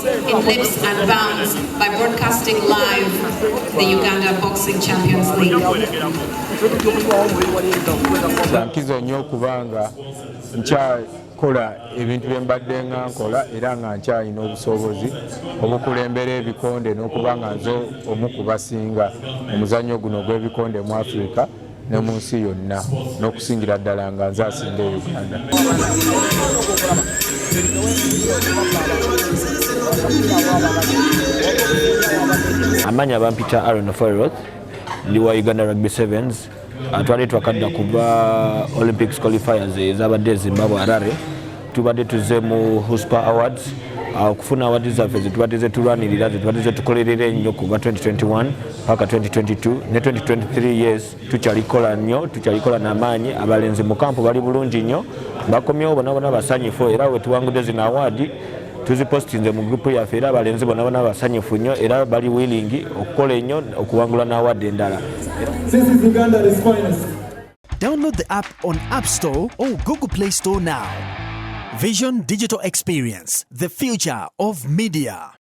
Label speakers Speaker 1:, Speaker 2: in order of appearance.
Speaker 1: in leaps and bounds by broadcasting live the Uganda Boxing Champions League.
Speaker 2: Nkizo nnyo kubanga nkyakola ebintu bye mbadde nga nkola era nga nkyalina obusobozi obukulembera ebikonde n'okuba nga nze omu ku basinga omuzannyo guno gw'ebikonde mu Africa ne mu nsi yonna n'okusingira ddala nga nze asinga e Uganda.
Speaker 3: Amanya bampita Aaron Foyroth ndi wa Uganda Rugby Sevens. Twali twakadda kuba Olympics qualifiers ezabadde Zimbabwe Harare. Tubadde tuze mu USPA Awards. Okufuna awards zaffe tubadde zetulwanirira tubadde tukolerera ennyo kuva 2021 paka 2022 ne 2023 years tukyalikola nnyo tukyalikola n'amaanyi. Abalenzi mu kampu bali bulungi nnyo bakomyewo bonna basanyufu era we tuwangudde zino award tuzipostinze mu group yaffe era abalenzi bonna basanyufu nnyo era bali willing okukola ennyo okuwangula n'award endala.
Speaker 4: This is Uganda's finest.
Speaker 5: Download the app on App Store or Google Play Store now. Vision Digital Experience, the future of media.